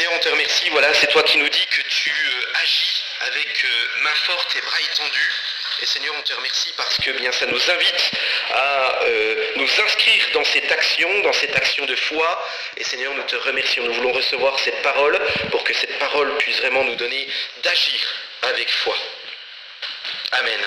Seigneur, on te remercie, voilà, c'est toi qui nous dis que tu agis avec main forte et bras étendus. Et Seigneur, on te remercie parce que bien ça nous invite à nous inscrire dans cette action de foi. Et Seigneur, nous te remercions, nous voulons recevoir cette parole pour que cette parole puisse vraiment nous donner d'agir avec foi. Amen.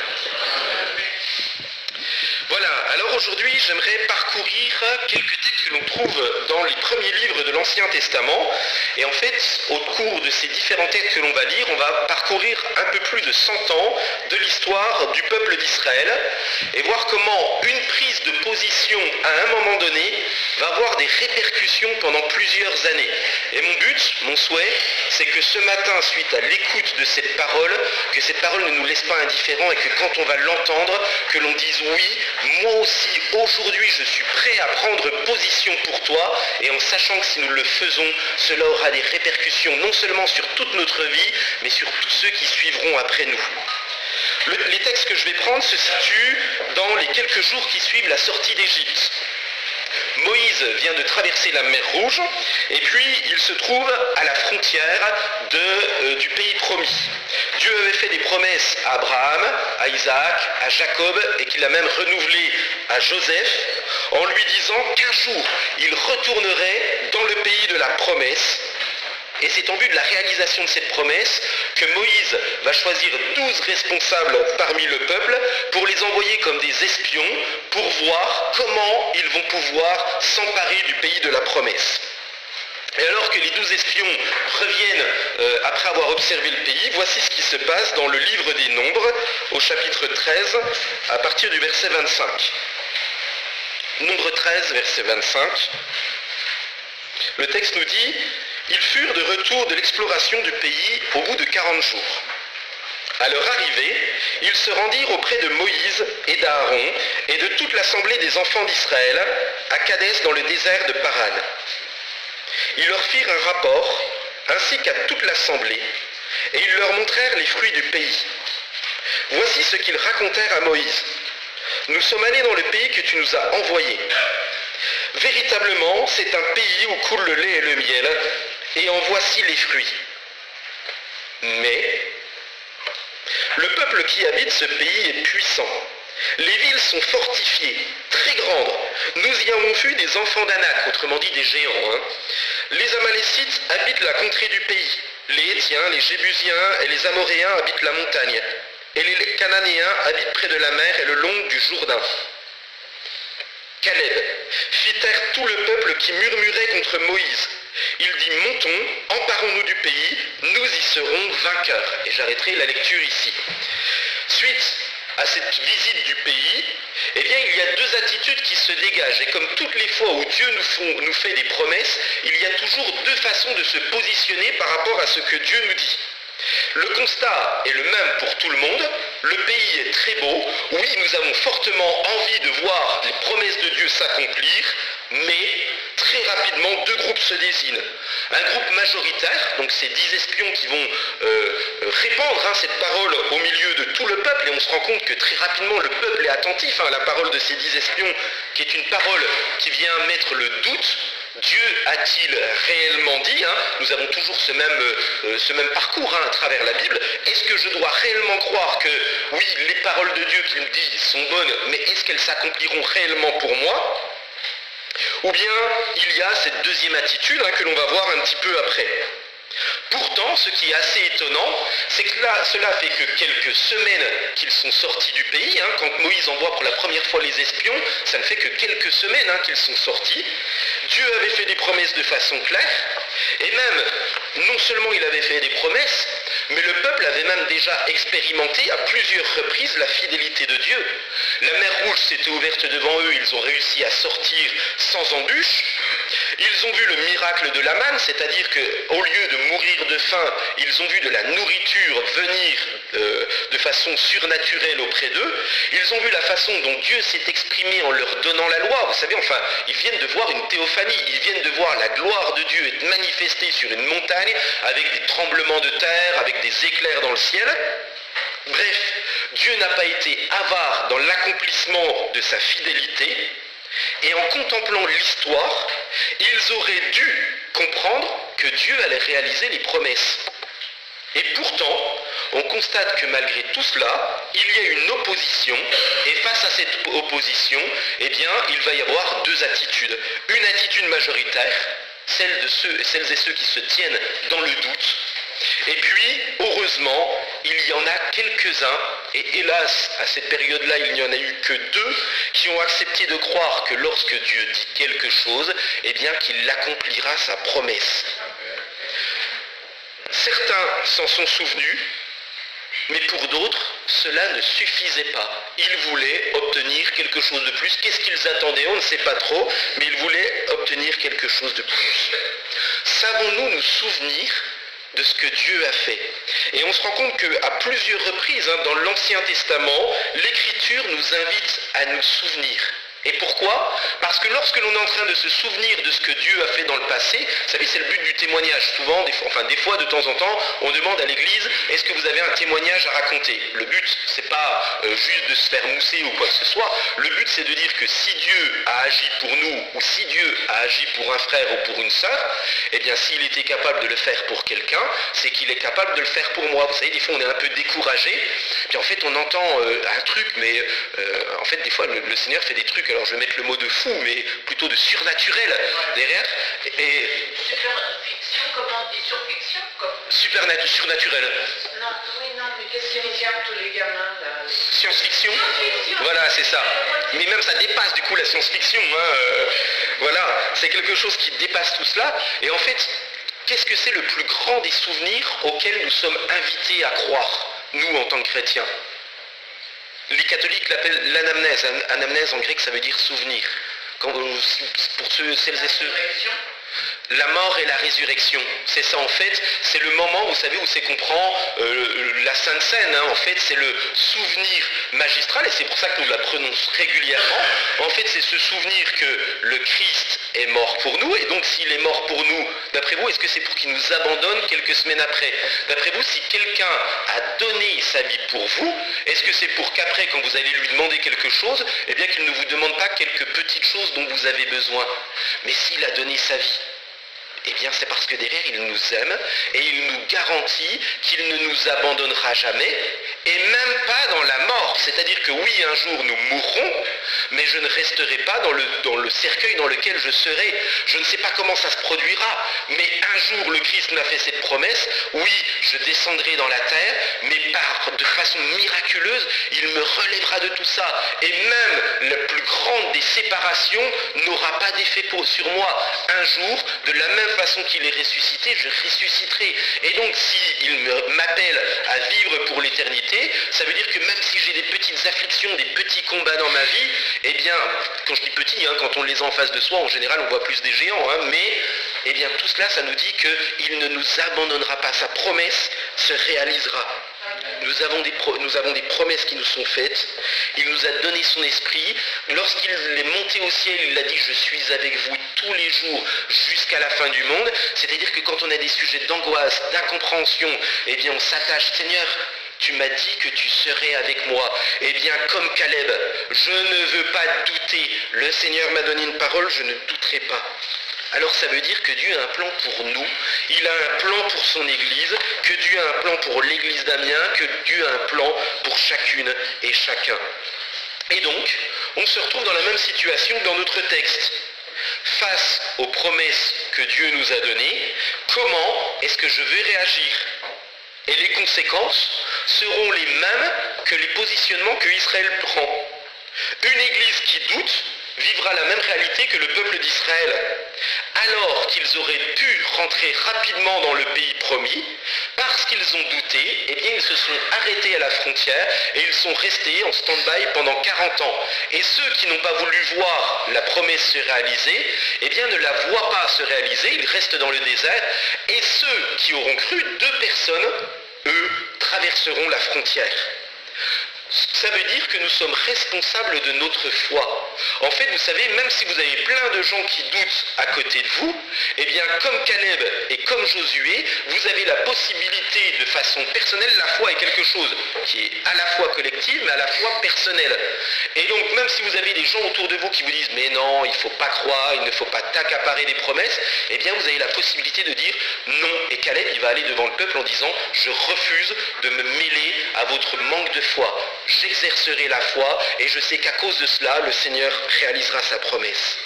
Voilà, alors aujourd'hui j'aimerais parcourir quelques textes que l'on trouve dans les premiers livres de l'Ancien Testament. Et en fait, au cours de ces différents textes que l'on va lire, on va parcourir un peu plus de 100 ans de l'histoire du peuple d'Israël et voir comment une prise de position à un moment donné va avoir des répercussions pendant plusieurs années. Et mon but, mon souhait, c'est que ce matin, suite à l'écoute de cette parole, que cette parole ne nous laisse pas indifférents et que quand on va l'entendre, que l'on dise oui, moi aussi, aujourd'hui, je suis prêt à prendre position pour toi, et en sachant que si nous le faisons, cela aura des répercussions non seulement sur toute notre vie, mais sur tous ceux qui suivront après nous. Les textes que je vais prendre se situent dans les quelques jours qui suivent la sortie d'Égypte. Moïse vient de traverser la mer Rouge, et puis il se trouve à la frontière du pays promis. Dieu avait fait des promesses à Abraham, à Isaac, à Jacob, et qu'il a même renouvelé à Joseph, en lui disant qu'un jour il retournerait dans le pays de la promesse. Et c'est en vue de la réalisation de cette promesse que Moïse va choisir 12 responsables parmi le peuple pour les envoyer comme des espions pour voir comment ils vont pouvoir s'emparer du pays de la promesse. Et alors que les 12 espions reviennent après avoir observé le pays, voici ce qui se passe dans le livre des Nombres, au chapitre 13, à partir du verset 25. Nombre 13, verset 25. Le texte nous dit « Ils furent de retour de l'exploration du pays au bout de 40 jours. À leur arrivée, ils se rendirent auprès de Moïse et d'Aaron et de toute l'assemblée des enfants d'Israël à Kadès dans le désert de Paran. Ils leur firent un rapport, ainsi qu'à toute l'assemblée, et ils leur montrèrent les fruits du pays. Voici ce qu'ils racontèrent à Moïse. Nous sommes allés dans le pays que tu nous as envoyé. Véritablement, c'est un pays où coule le lait et le miel, et en voici les fruits. Mais le peuple qui habite ce pays est puissant. Les villes sont fortifiées, très grandes. Nous y avons vu des enfants d'Anak, autrement dit des géants. Les Amalécites habitent la contrée du pays. Les Hétiens, les Jébusiens et les Amoréens habitent la montagne. Et les Cananéens habitent près de la mer et le long du Jourdain. Caleb fit taire tout le peuple qui murmurait contre Moïse. Il dit « Montons, emparons-nous du pays, nous y serons vainqueurs. » Et j'arrêterai la lecture ici. Suite à cette visite du pays, eh bien, il y a deux attitudes qui se dégagent. Et comme toutes les fois où Dieu nous fait des promesses, il y a toujours deux façons de se positionner par rapport à ce que Dieu nous dit. Le constat est le même pour tout le monde. Le pays est très beau. Oui, nous avons fortement envie de voir les promesses de Dieu s'accomplir, mais très rapidement, deux groupes se désignent. Un groupe majoritaire, donc ces 10 espions qui vont répandre cette parole au milieu de tout le peuple, et on se rend compte que très rapidement le peuple est attentif à la parole de ces 10 espions, qui est une parole qui vient mettre le doute. Dieu a-t-il réellement dit, nous avons toujours ce même parcours à travers la Bible, est-ce que je dois réellement croire que oui, les paroles de Dieu qu'il me dit sont bonnes, mais est-ce qu'elles s'accompliront réellement pour moi? Ou bien il y a cette deuxième attitude que l'on va voir un petit peu après. Pourtant, ce qui est assez étonnant, c'est que cela fait que quelques semaines qu'ils sont sortis du pays. Quand Moïse envoie pour la première fois les espions, ça ne fait que quelques semaines qu'ils sont sortis. Dieu avait fait des promesses de façon claire, et même, non seulement il avait fait des promesses, mais le peuple avait même déjà expérimenté à plusieurs reprises la fidélité de Dieu. La mer Rouge s'était ouverte devant eux, ils ont réussi à sortir sans embûche. Ils ont vu le miracle de la manne, c'est-à-dire qu'au lieu de mourir de faim, ils ont vu de la nourriture venir de façon surnaturelle auprès d'eux. Ils ont vu la façon dont Dieu s'est exprimé en leur donnant la loi. Vous savez, ils viennent de voir une théophanie, ils viennent de voir la gloire de Dieu être manifestée sur une montagne, avec des tremblements de terre, avec des éclairs dans le ciel. Bref, Dieu n'a pas été avare dans l'accomplissement de sa fidélité, et en contemplant l'histoire, ils auraient dû comprendre que que Dieu allait réaliser les promesses. Et pourtant, on constate que malgré tout cela, il y a une opposition, et face à cette opposition, eh bien, il va y avoir deux attitudes. Une attitude majoritaire, celles et ceux qui se tiennent dans le doute. Et puis, heureusement, il y en a quelques-uns, et hélas, à cette période-là, il n'y en a eu que deux, qui ont accepté de croire que lorsque Dieu dit quelque chose, eh bien, qu'il accomplira sa promesse. Certains s'en sont souvenus, mais pour d'autres, cela ne suffisait pas. Ils voulaient obtenir quelque chose de plus. Qu'est-ce qu'ils attendaient? On ne sait pas trop, mais ils voulaient obtenir quelque chose de plus. Savons-nous nous souvenir de ce que Dieu a fait? Et on se rend compte qu'à plusieurs reprises, dans l'Ancien Testament, l'Écriture nous invite à nous souvenir. Et pourquoi? Parce que lorsque l'on est en train de se souvenir de ce que Dieu a fait dans le passé, vous savez, c'est le but du témoignage. Souvent, des fois, de temps en temps, on demande à l'Église, est-ce que vous avez un témoignage à raconter? Le but, c'est pas juste de se faire mousser ou quoi que ce soit. Le but, c'est de dire que si Dieu a agi pour nous, ou si Dieu a agi pour un frère ou pour une sœur, eh bien, s'il était capable de le faire pour quelqu'un, c'est qu'il est capable de le faire pour moi. Vous savez, des fois, on est un peu découragé, puis en fait, on entend un truc, mais en fait, des fois, le Seigneur fait des trucs. Alors je vais mettre le mot de fou, mais plutôt de surnaturel derrière. Et Fiction, comment on dit surfiction surnaturel. Non, oui, non, mais qu'est-ce qu'ils regardent tous les gamins là? Science-fiction. Science-fiction. Voilà, c'est ça. Mais même ça dépasse du coup la science-fiction. Voilà, c'est quelque chose qui dépasse tout cela. Et en fait, qu'est-ce que c'est le plus grand des souvenirs auxquels nous sommes invités à croire, nous en tant que chrétiens? Les catholiques l'appellent l'anamnèse. Anamnèse en grec, ça veut dire souvenir. Pour celles et ceux... La mort et la résurrection, c'est ça en fait, c'est le moment, vous savez, où c'est qu'on prend la Sainte Seine, en fait, c'est le souvenir magistral, et c'est pour ça que nous la prononçons régulièrement. En fait, c'est ce souvenir que le Christ est mort pour nous, et donc s'il est mort pour nous, d'après vous, est-ce que c'est pour qu'il nous abandonne quelques semaines après? D'après vous, si quelqu'un a donné sa vie pour vous, est-ce que c'est pour qu'après, quand vous allez lui demander quelque chose, eh bien qu'il ne vous demande pas quelques petites choses dont vous avez besoin? Mais s'il a donné sa vie, eh bien c'est parce que derrière il nous aime et il nous garantit qu'il ne nous abandonnera jamais, et même pas dans la mort. C'est-à-dire que oui, un jour nous mourrons, mais je ne resterai pas dans le cercueil dans lequel je serai. Je ne sais pas comment ça se produira, mais un jour le Christ m'a fait cette promesse, oui, je descendrai dans la terre, mais de façon miraculeuse, il me relèvera de tout ça. Et même la plus grande des séparations n'aura pas d'effet sur moi. Un jour, de la même façon qu'il est ressuscité, je ressusciterai. Et donc, s'il m'appelle à vivre pour l'éternité, ça veut dire que même si j'ai des petites afflictions, des petits combats dans ma vie, eh bien, quand je dis petits, quand on les a en face de soi, en général, on voit plus des géants, mais eh bien, tout cela, ça nous dit qu'il ne nous abandonnera pas. Sa promesse se réalisera. Nous avons des promesses qui nous sont faites. Il nous a donné son esprit. Lorsqu'il est monté au ciel, il a dit « Je suis avec vous tous les jours jusqu'à la fin du monde ». C'est-à-dire que quand on a des sujets d'angoisse, d'incompréhension, eh bien on s'attache. Seigneur, tu m'as dit que tu serais avec moi. Eh bien, comme Caleb, je ne veux pas douter. Le Seigneur m'a donné une parole, je ne douterai pas. Alors ça veut dire que Dieu a un plan pour nous, il a un plan pour son Église, que Dieu a un plan pour l'Église d'Amiens, que Dieu a un plan pour chacune et chacun. Et donc, on se retrouve dans la même situation que dans notre texte. Face aux promesses que Dieu nous a données, comment est-ce que je vais réagir? Et les conséquences seront les mêmes que les positionnements que Israël prend. Une Église qui doute vivra la même réalité que le peuple d'Israël. Alors qu'ils auraient pu rentrer rapidement dans le pays promis, parce qu'ils ont douté, eh bien ils se sont arrêtés à la frontière et ils sont restés en stand-by pendant 40 ans. Et ceux qui n'ont pas voulu voir la promesse se réaliser, eh bien ne la voient pas se réaliser, ils restent dans le désert. Et ceux qui auront cru, 2 personnes, eux, traverseront la frontière. Ça veut dire que nous sommes responsables de notre foi. En fait, vous savez, même si vous avez plein de gens qui doutent à côté de vous, eh bien, comme Caleb et comme Josué, vous avez la possibilité de façon personnelle, la foi est quelque chose qui est à la fois collective, mais à la fois personnelle. Et donc, même si vous avez des gens autour de vous qui vous disent « mais non, il ne faut pas croire, il ne faut pas t'accaparer des promesses », eh bien, vous avez la possibilité de dire « non ». Et Caleb, il va aller devant le peuple en disant « je refuse de me mêler à votre manque de foi. J'exercerai la foi et je sais qu'à cause de cela, le Seigneur réalisera sa promesse. »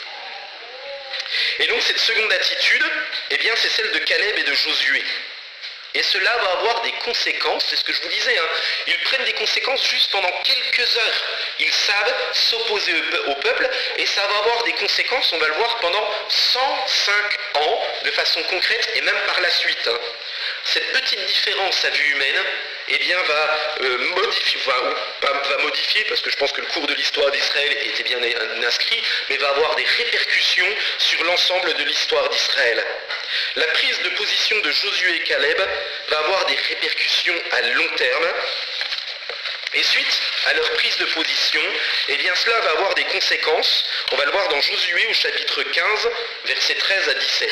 Et donc cette seconde attitude, eh bien c'est celle de Caleb et de Josué. Et cela va avoir des conséquences, c'est ce que je vous disais, hein. Ils prennent des conséquences juste pendant quelques heures. Ils savent s'opposer au peuple et ça va avoir des conséquences, on va le voir, pendant 105 ans de façon concrète et même par la suite. Hein. Cette petite différence à vue humaine, eh bien, va modifier, parce que je pense que le cours de l'histoire d'Israël était bien inscrit, mais va avoir des répercussions sur l'ensemble de l'histoire d'Israël. La prise de position de Josué et Caleb va avoir des répercussions à long terme. Et suite à leur prise de position, eh bien cela va avoir des conséquences. On va le voir dans Josué au chapitre 15, versets 13 à 17.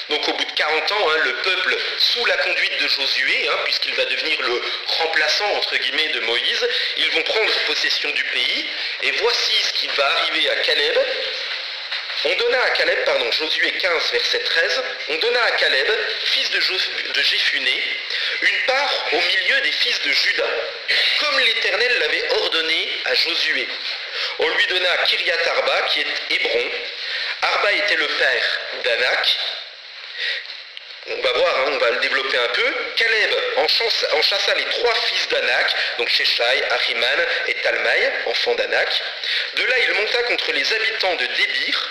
Donc au bout de 40 ans, le peuple, sous la conduite de Josué, puisqu'il va devenir le remplaçant, entre guillemets, de Moïse, ils vont prendre possession du pays. Et voici ce qui va arriver à Caleb. Josué 15, verset 13, on donna à Caleb, fils de Jéphuné, une part au milieu des fils de Juda, comme l'Éternel l'avait ordonné à Josué. On lui donna Kiriath Arba, qui est Hébron. Arba était le père d'Anak. On va voir, on va le développer un peu. Caleb en chassa les 3 fils d'Anak, donc Sheshai, Ahiman et Talmaï, enfants d'Anak. De là, il monta contre les habitants de Débir.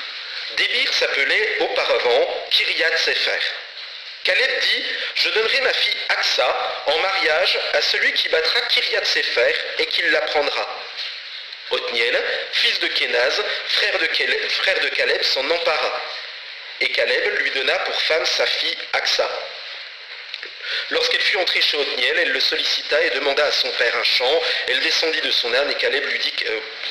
Débir s'appelait auparavant Kiriath Sepher. Caleb dit « Je donnerai ma fille Aksa en mariage à celui qui battra Kiriath Sepher et qui la prendra. » Othniel, fils de Kénaz, frère de Caleb, s'en empara. Et Caleb lui donna pour femme sa fille Aksa. Lorsqu'elle fut entrée chez Othniel, elle le sollicita et demanda à son père un champ. Elle descendit de son âne et Caleb lui dit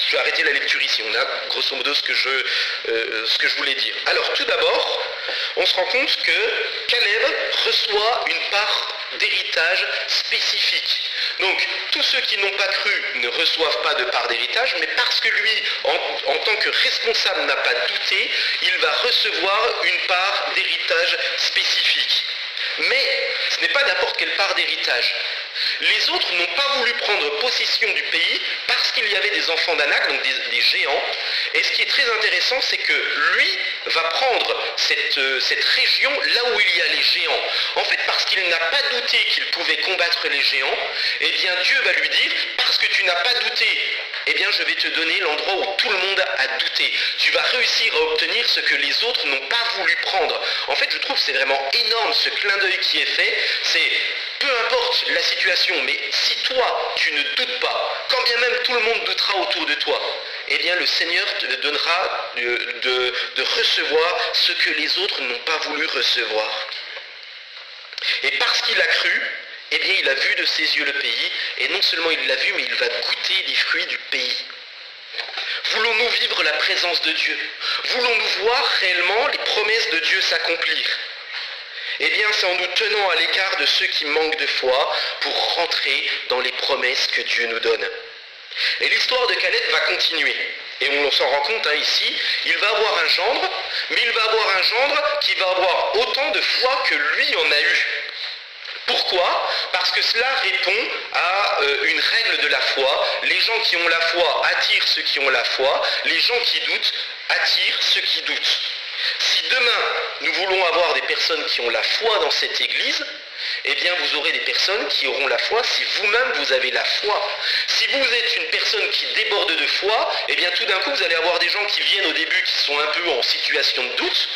je vais arrêter la lecture ici, on a grosso modo ce que je voulais dire. Alors tout d'abord, on se rend compte que Caleb reçoit une part d'héritage spécifique. Donc tous ceux qui n'ont pas cru ne reçoivent pas de part d'héritage, mais parce que lui, en tant que responsable, n'a pas douté, il va recevoir une part d'héritage spécifique. Mais ce n'est pas n'importe quelle part d'héritage. Les autres n'ont pas voulu prendre possession du pays parce qu'il y avait des enfants d'Anak, donc des géants. Et ce qui est très intéressant, c'est que lui va prendre cette région là où il y a les géants. En fait, parce qu'il n'a pas douté qu'il pouvait combattre les géants, eh bien Dieu va lui dire, parce que tu n'as pas douté, eh bien je vais te donner l'endroit où tout le monde a douté. Tu vas réussir à obtenir ce que les autres n'ont pas voulu prendre. En fait, je trouve que c'est vraiment énorme ce clin d'œil qui est fait. C'est peu importe la situation, mais si toi, tu ne doutes pas, quand bien même tout le monde doutera autour de toi, eh bien le Seigneur te donnera de recevoir ce que les autres n'ont pas voulu recevoir. Et parce qu'il a cru, eh bien il a vu de ses yeux le pays, et non seulement il l'a vu, mais il va goûter les fruits du pays. Voulons-nous vivre la présence de Dieu? Voulons-nous voir réellement les promesses de Dieu s'accomplir? Eh bien, c'est en nous tenant à l'écart de ceux qui manquent de foi pour rentrer dans les promesses que Dieu nous donne. Et l'histoire de Caleb va continuer. Et on s'en rend compte ici, il va avoir un gendre, mais il va avoir un gendre qui va avoir autant de foi que lui en a eu. Pourquoi? Parce que cela répond à une règle de la foi. Les gens qui ont la foi attirent ceux qui ont la foi. Les gens qui doutent attirent ceux qui doutent. Si demain, nous voulons avoir des personnes qui ont la foi dans cette église, eh bien vous aurez des personnes qui auront la foi si vous-même vous avez la foi. Si vous êtes une personne qui déborde de foi, eh bien tout d'un coup vous allez avoir des gens qui viennent au début qui sont un peu en situation de doute,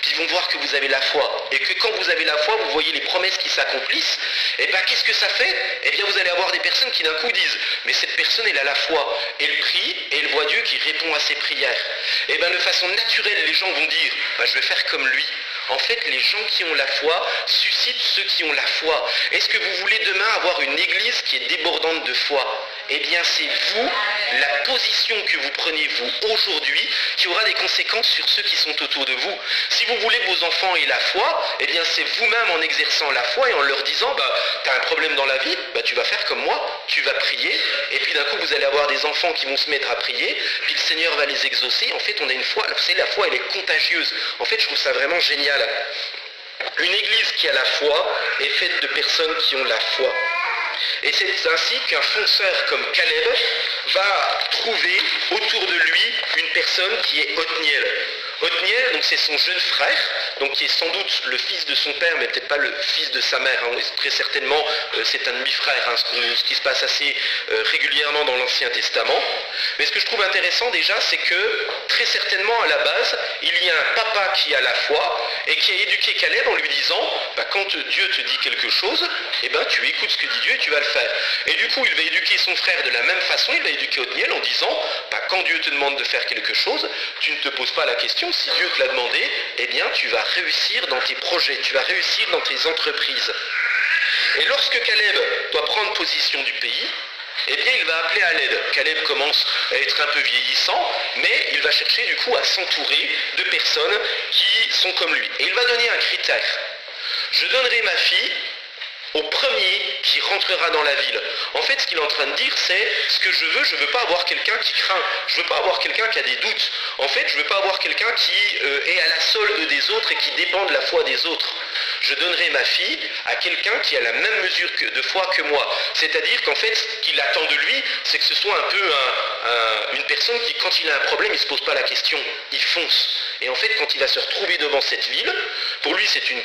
puis vont voir que vous avez la foi. Et que quand vous avez la foi, vous voyez les promesses qui s'accomplissent, et bien qu'est-ce que ça fait? Eh bien vous allez avoir des personnes qui d'un coup disent, mais cette personne elle a la foi, elle prie et elle voit Dieu qui répond à ses prières. Et bien de façon naturelle, les gens vont dire, je vais faire comme lui. En fait, les gens qui ont la foi suscitent ceux qui ont la foi. Est-ce que vous voulez demain avoir une église qui est débordante de foi? Eh bien, c'est vous, la position que vous prenez vous aujourd'hui, qui aura des conséquences sur ceux qui sont autour de vous. Si vous voulez que vos enfants aient la foi, eh bien c'est vous-même en exerçant la foi et en leur disant, tu as un problème dans la vie, tu vas faire comme moi, tu vas prier, et puis d'un coup vous allez avoir des enfants qui vont se mettre à prier, puis le Seigneur va les exaucer. En fait, on a une foi, vous savez, la foi elle est contagieuse. En fait, je trouve ça vraiment génial. Une église qui a la foi est faite de personnes qui ont la foi. Et c'est ainsi qu'un fonceur comme Caleb va trouver autour de lui une personne qui est Othniel. Othniel, donc c'est son jeune frère, donc qui est sans doute le fils de son père, mais peut-être pas le fils de sa mère. Très certainement, c'est un demi-frère, ce qui se passe assez régulièrement dans l'Ancien Testament. Mais ce que je trouve intéressant déjà, c'est que très certainement à la base, il y a un papa qui a la foi et qui a éduqué Caleb en lui disant, quand Dieu te dit quelque chose, tu écoutes ce que dit Dieu et tu vas le faire. Et du coup, il va éduquer son frère de la même façon, il va éduquer Othniel en disant, quand Dieu te demande de faire quelque chose, tu ne te poses pas la question, si Dieu te l'a demandé, eh bien tu vas réussir dans tes projets, tu vas réussir dans tes entreprises. Et lorsque Caleb doit prendre position du pays, eh bien il va appeler à l'aide. Caleb commence à être un peu vieillissant, mais il va chercher du coup à s'entourer de personnes qui sont comme lui. Et il va donner un critère. Je donnerai ma fille au premier qui rentrera dans la ville. En fait, ce qu'il est en train de dire, c'est ce que je veux pas avoir quelqu'un qui craint, je veux pas avoir quelqu'un qui a des doutes. En fait, je veux pas avoir quelqu'un qui est à la solde des autres et qui dépend de la foi des autres. Je donnerai ma fille à quelqu'un qui a la même mesure de foi que moi. C'est-à-dire qu'en fait, ce qu'il attend de lui, c'est que ce soit un peu une personne qui, quand il a un problème, il ne se pose pas la question, il fonce. Et en fait, quand il va se retrouver devant cette ville, pour lui, c'est une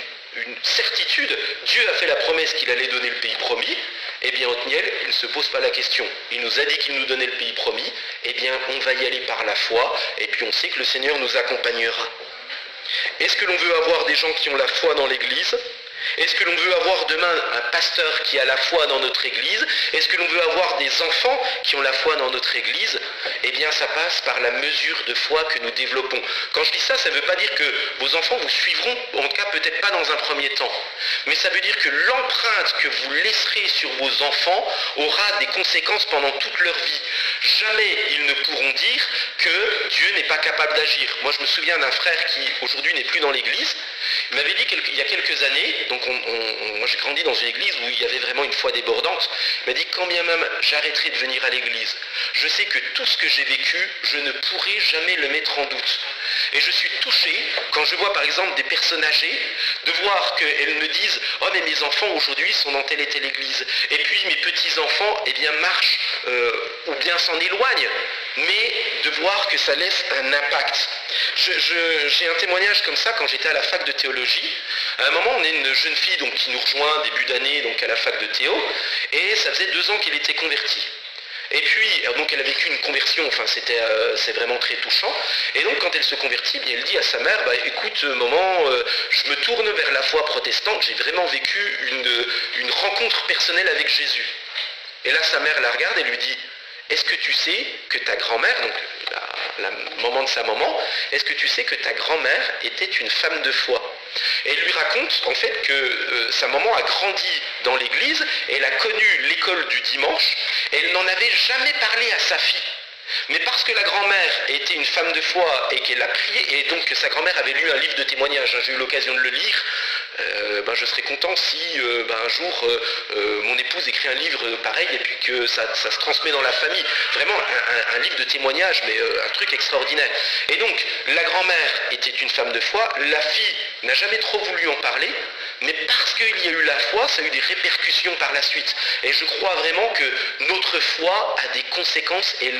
certitude, Dieu a fait la promesse qu'il allait donner le pays promis, eh bien Othniel, il ne se pose pas la question. Il nous a dit qu'il nous donnait le pays promis, eh bien on va y aller par la foi, et puis on sait que le Seigneur nous accompagnera. Est-ce que l'on veut avoir des gens qui ont la foi dans l'Église ? Est-ce que l'on veut avoir demain un pasteur qui a la foi dans notre Église? Est-ce que l'on veut avoir des enfants qui ont la foi dans notre Église? Eh bien, ça passe par la mesure de foi que nous développons. Quand je dis ça, ça ne veut pas dire que vos enfants vous suivront, en tout cas peut-être pas dans un premier temps. Mais ça veut dire que l'empreinte que vous laisserez sur vos enfants aura des conséquences pendant toute leur vie. Jamais ils ne pourront dire que Dieu n'est pas capable d'agir. Moi, je me souviens d'un frère qui aujourd'hui n'est plus dans l'Église. Il m'avait dit il y a quelques années, donc moi j'ai grandi dans une église où il y avait vraiment une foi débordante, il m'a dit quand bien même j'arrêterai de venir à l'église, je sais que tout ce que j'ai vécu, je ne pourrai jamais le mettre en doute. Et je suis touché quand je vois par exemple des personnes âgées, de voir qu'elles me disent « Oh mais mes enfants aujourd'hui sont dans telle et telle église, et puis mes petits-enfants eh bien marchent ou bien s'en éloignent », mais de voir que ça laisse un impact. J'ai un témoignage comme ça quand j'étais à la fac de théologie. À un moment, on est une jeune fille donc, qui nous rejoint début d'année donc, à la fac de théo, et ça faisait 2 ans qu'elle était convertie. Et puis, donc elle a vécu une conversion, enfin c'est vraiment très touchant. Et donc quand elle se convertit, bien, elle dit à sa mère, écoute maman, je me tourne vers la foi protestante, j'ai vraiment vécu une rencontre personnelle avec Jésus. Et là sa mère la regarde et lui dit, est-ce que tu sais que ta grand-mère, donc la maman de sa maman, est-ce que tu sais que ta grand-mère était une femme de foi? Et elle lui raconte en fait que sa maman a grandi dans l'église, elle a connu l'école du dimanche, et elle n'en avait jamais parlé à sa fille. Mais parce que la grand-mère était une femme de foi et qu'elle a prié, et donc que sa grand-mère avait lu un livre de témoignages, j'ai eu l'occasion de le lire, je serais content si un jour mon épouse écrit un livre pareil et puis que ça se transmet dans la famille. Vraiment un livre de témoignages, mais un truc extraordinaire. Et donc la grand-mère était une femme de foi, la fille n'a jamais trop voulu en parler, mais parce qu'il y a eu la foi, ça a eu des répercussions par la suite. Et je crois vraiment que notre foi a des conséquences et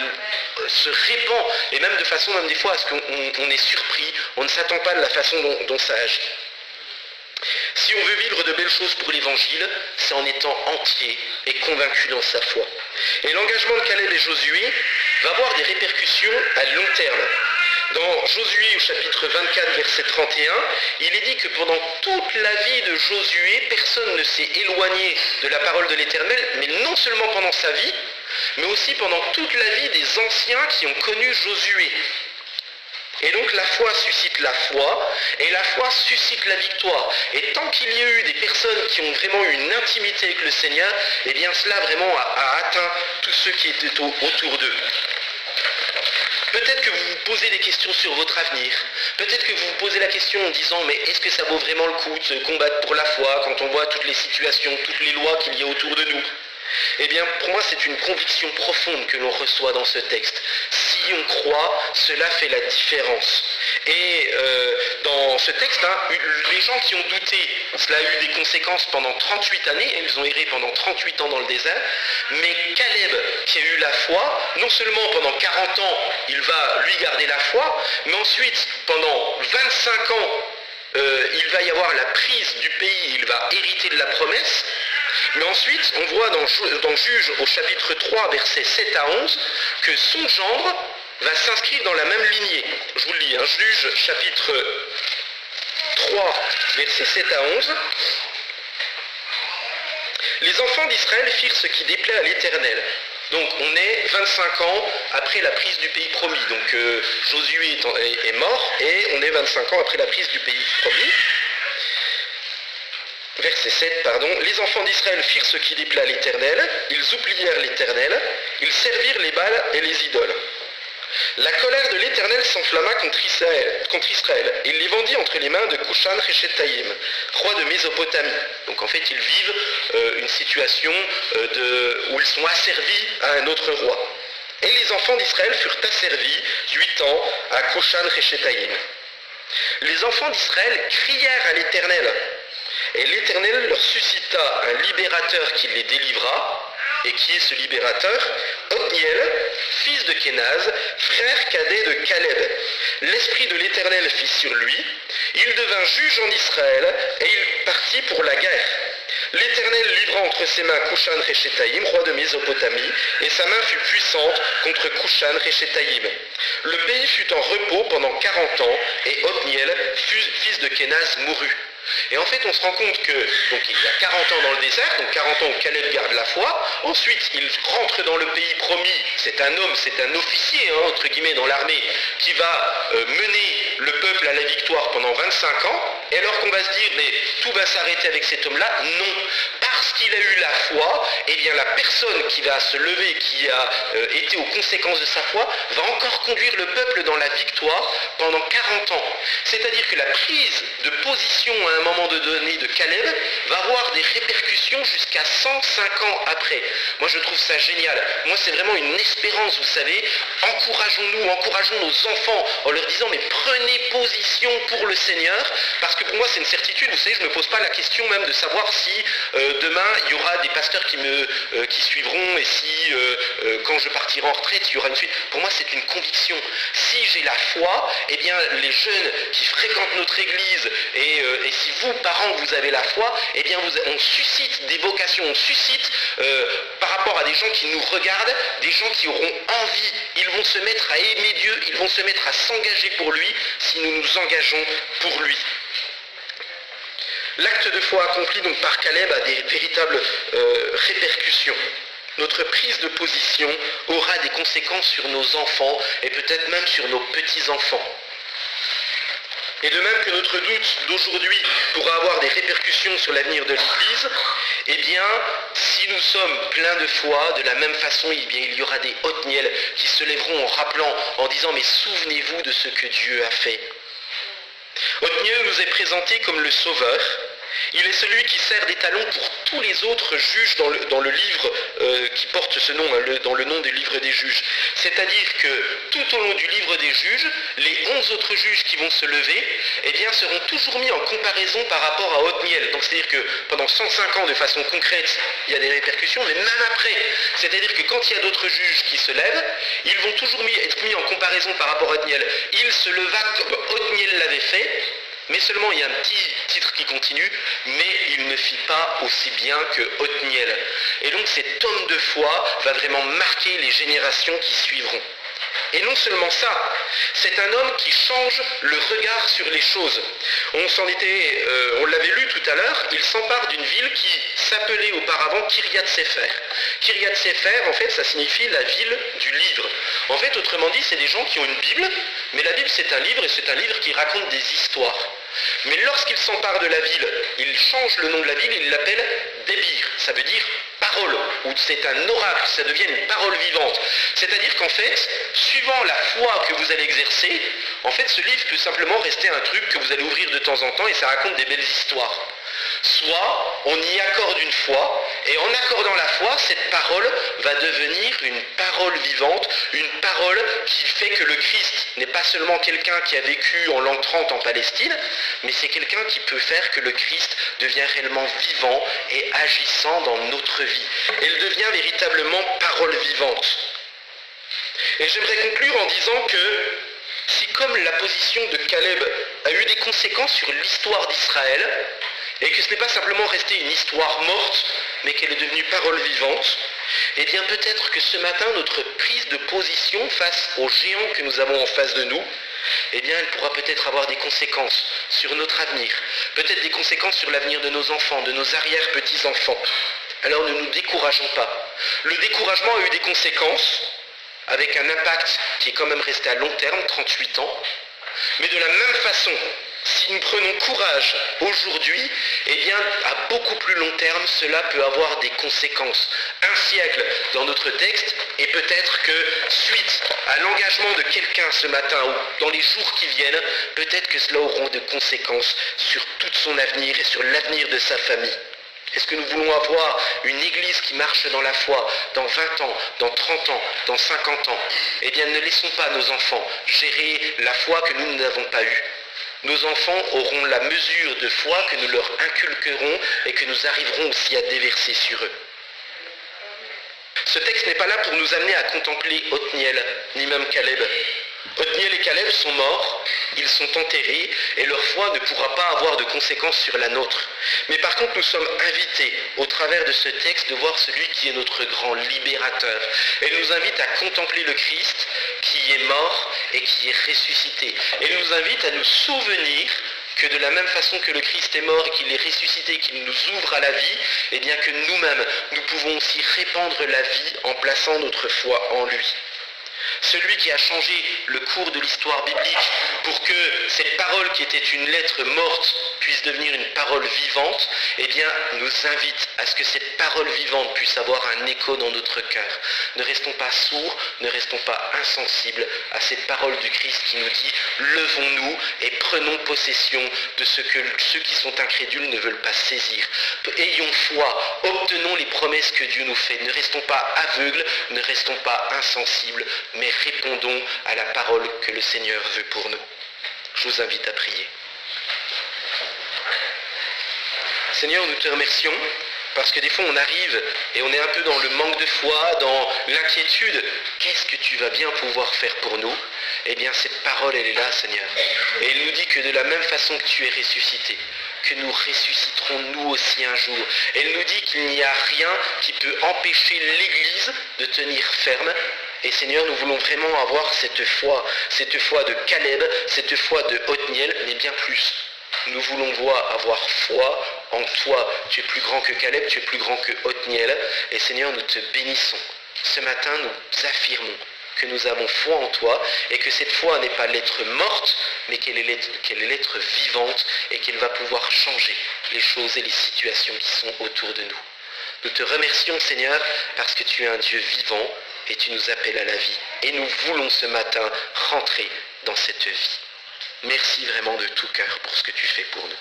se répand, et même de façon, même des fois, à ce qu'on est surpris, on ne s'attend pas de la façon dont ça agit. Si on veut vivre de belles choses pour l'Évangile, c'est en étant entier et convaincu dans sa foi. Et l'engagement de Caleb et Josué va avoir des répercussions à long terme. Dans Josué au chapitre 24, verset 31, il est dit que pendant toute la vie de Josué, personne ne s'est éloigné de la parole de l'Éternel, mais non seulement pendant sa vie, mais aussi pendant toute la vie des anciens qui ont connu Josué. Et donc la foi suscite la foi, et la foi suscite la victoire. Et tant qu'il y a eu des personnes qui ont vraiment eu une intimité avec le Seigneur, eh bien cela vraiment a atteint tous ceux qui étaient autour d'eux. Peut-être que vous vous posez des questions sur votre avenir. Peut-être que vous vous posez la question en disant, mais est-ce que ça vaut vraiment le coup de se combattre pour la foi quand on voit toutes les situations, toutes les lois qu'il y a autour de nous ? Eh bien, pour moi, c'est une conviction profonde que l'on reçoit dans ce texte. Si on croit, cela fait la différence. Et dans ce texte, les gens qui ont douté, cela a eu des conséquences pendant 38 années, ils ont erré pendant 38 ans dans le désert, mais Caleb, qui a eu la foi, non seulement pendant 40 ans, il va lui garder la foi, mais ensuite, pendant 25 ans, il va y avoir la prise du pays, il va hériter de la promesse. Mais ensuite, on voit dans Juge au chapitre 3, versets 7 à 11, que son gendre va s'inscrire dans la même lignée. Je vous le lis, Juge chapitre 3, versets 7 à 11. Les enfants d'Israël firent ce qui déplaît à l'Éternel. Donc on est 25 ans après la prise du pays promis. Donc Josué est mort et on est 25 ans après la prise du pays promis. Verset 7, Les enfants d'Israël firent ce qui déplaît à l'Éternel, ils oublièrent l'Éternel, ils servirent les Baals et les idoles. La colère de l'Éternel s'enflamma contre Israël. Il les vendit entre les mains de Cushan-Rishathaïm, roi de Mésopotamie. Donc en fait, ils vivent une situation où ils sont asservis à un autre roi. Et les enfants d'Israël furent asservis 8 ans à Cushan-Rishathaïm. Les enfants d'Israël crièrent à l'Éternel. Et l'Éternel leur suscita un libérateur qui les délivra. Et qui est ce libérateur? Othniel, fils de Kénaz, frère cadet de Caleb. L'esprit de l'Éternel fit sur lui. Il devint juge en Israël et il partit pour la guerre. L'Éternel livra entre ses mains Cushan-Rishathaïm, roi de Mésopotamie, et sa main fut puissante contre Cushan-Rishathaïm. Le pays fut en repos pendant 40 ans, et Othniel, fils de Kénaz, mourut. Et en fait, on se rend compte que donc, il y a 40 ans dans le désert, donc 40 ans où Caleb garde la foi. Ensuite, il rentre dans le pays promis. C'est un homme, c'est un officier, entre guillemets, dans l'armée, qui va mener le peuple à la victoire pendant 25 ans. Et alors qu'on va se dire, mais tout va s'arrêter avec cet homme-là? Non. Parce qu'il a eu la foi, eh bien la personne qui va se lever, qui a été aux conséquences de sa foi, va encore conduire le peuple dans la victoire pendant 40 ans. C'est-à-dire que la prise de position à un moment donné de Caleb va avoir des répercussions jusqu'à 105 ans après. Moi je trouve ça génial. Moi c'est vraiment une espérance, vous savez. Encourageons nos enfants en leur disant mais prenez position pour le Seigneur, parce que pour moi c'est une certitude, vous savez, je ne me pose pas la question même de savoir si demain il y aura des pasteurs qui suivront et si quand je partirai en retraite il y aura une suite. Pour moi c'est une conviction. Si j'ai la foi, eh bien les jeunes qui fréquentent notre église et si vous parents vous avez la foi, eh bien on suscite des vocations, on suscite par rapport à des gens qui nous regardent, des gens qui auront envie, ils vont se mettre à aimer Dieu, ils vont se mettre à s'engager pour lui si nous nous engageons pour lui. L'acte de foi accompli donc par Caleb a des véritables répercussions. Notre prise de position aura des conséquences sur nos enfants et peut-être même sur nos petits-enfants. Et de même que notre doute d'aujourd'hui pourra avoir des répercussions sur l'avenir de l'Église, eh bien, si nous sommes pleins de foi, de la même façon, eh bien, il y aura des Othniel qui se lèveront en rappelant, en disant « Mais souvenez-vous de ce que Dieu a fait ». Othniel nous est présenté comme le Sauveur. Il est celui qui sert d'étalon pour tous les autres juges dans le livre qui porte ce nom, dans le nom du livre des juges. C'est-à-dire que tout au long du livre des juges, les 11 autres juges qui vont se lever, eh bien, seront toujours mis en comparaison par rapport à Othniel. Donc c'est-à-dire que pendant 105 ans, de façon concrète, il y a des répercussions, mais même après. C'est-à-dire que quand il y a d'autres juges qui se lèvent, ils vont toujours être mis en comparaison par rapport à Othniel. Il se leva comme Othniel l'avait fait, mais seulement il y a un petit titre qui continue, mais il ne fit pas aussi bien que Othniel. Et donc cet homme de foi va vraiment marquer les générations qui suivront. Et non seulement ça, c'est un homme qui change le regard sur les choses. On l'avait lu tout à l'heure, il s'empare d'une ville qui s'appelait auparavant Kiryat Sefer. Kiryat Sefer, en fait, ça signifie la ville du livre. En fait, autrement dit, c'est des gens qui ont une Bible, mais la Bible c'est un livre, et c'est un livre qui raconte des histoires. Mais lorsqu'ils s'emparent de la ville, ils changent le nom de la ville, ils l'appellent Débir, ça veut dire parole, ou c'est un oracle, ça devient une parole vivante. C'est-à-dire qu'en fait, suivant la foi que vous allez exercer, en fait ce livre peut simplement rester un truc que vous allez ouvrir de temps en temps et ça raconte des belles histoires. Soit on y accorde une foi, et en accordant la foi, cette parole va devenir une parole vivante, une parole qui fait que le Christ n'est pas seulement quelqu'un qui a vécu en l'an 30 en Palestine, mais c'est quelqu'un qui peut faire que le Christ devient réellement vivant et agissant dans notre vie. Elle devient véritablement parole vivante. Et j'aimerais conclure en disant que si comme la position de Caleb a eu des conséquences sur l'histoire d'Israël, et que ce n'est pas simplement resté une histoire morte, mais qu'elle est devenue parole vivante, eh bien peut-être que ce matin, notre prise de position face aux géants que nous avons en face de nous, eh bien elle pourra peut-être avoir des conséquences sur notre avenir, peut-être des conséquences sur l'avenir de nos enfants, de nos arrière-petits-enfants. Alors ne nous décourageons pas. Le découragement a eu des conséquences, avec un impact qui est quand même resté à long terme, 38 ans, mais de la même façon, si nous prenons courage aujourd'hui, eh bien, à beaucoup plus long terme, cela peut avoir des conséquences. Un siècle dans notre texte, et peut-être que suite à l'engagement de quelqu'un ce matin ou dans les jours qui viennent, peut-être que cela aura des conséquences sur tout son avenir et sur l'avenir de sa famille. Est-ce que nous voulons avoir une église qui marche dans la foi dans 20 ans, dans 30 ans, dans 50 ans? Eh bien, ne laissons pas nos enfants gérer la foi que nous n'avons pas eue. Nos enfants auront la mesure de foi que nous leur inculquerons et que nous arriverons aussi à déverser sur eux. Ce texte n'est pas là pour nous amener à contempler Othniel, ni même Caleb. Othniel et Caleb sont morts, ils sont enterrés, et leur foi ne pourra pas avoir de conséquences sur la nôtre. Mais par contre, nous sommes invités, au travers de ce texte, de voir celui qui est notre grand libérateur. Elle nous invite à contempler le Christ, qui est mort et qui est ressuscité. Elle nous invite à nous souvenir que de la même façon que le Christ est mort et qu'il est ressuscité, qu'il nous ouvre à la vie, eh bien que nous-mêmes, nous pouvons aussi répandre la vie en plaçant notre foi en lui. Celui qui a changé le cours de l'histoire biblique pour que cette parole qui était une lettre morte puisse devenir une parole vivante, eh bien, nous invite à ce que cette parole vivante puisse avoir un écho dans notre cœur. Ne restons pas sourds, ne restons pas insensibles à cette parole du Christ qui nous dit « Levons-nous et prenons possession de ce que ceux qui sont incrédules ne veulent pas saisir. Ayons foi, obtenons les promesses que Dieu nous fait. Ne restons pas aveugles, ne restons pas insensibles, mais répondons à la parole que le Seigneur veut pour nous. » Je vous invite à prier. Seigneur, nous te remercions parce que des fois on arrive et on est un peu dans le manque de foi, dans l'inquiétude. Qu'est-ce que tu vas bien pouvoir faire pour nous? Eh bien cette parole elle est là, Seigneur. Et elle nous dit que de la même façon que tu es ressuscité, que nous ressusciterons nous aussi un jour. Elle nous dit qu'il n'y a rien qui peut empêcher l'Église de tenir ferme. Et Seigneur, nous voulons vraiment avoir cette foi de Caleb, cette foi de Othniel, mais bien plus. Nous voulons avoir foi en toi. Tu es plus grand que Caleb, tu es plus grand que Othniel. Et Seigneur, nous te bénissons. Ce matin, nous affirmons que nous avons foi en toi et que cette foi n'est pas l'être morte, mais qu'elle est l'être vivante et qu'elle va pouvoir changer les choses et les situations qui sont autour de nous. Nous te remercions, Seigneur, parce que tu es un Dieu vivant et tu nous appelles à la vie. Et nous voulons ce matin rentrer dans cette vie. Merci vraiment de tout cœur pour ce que tu fais pour nous.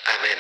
Amen.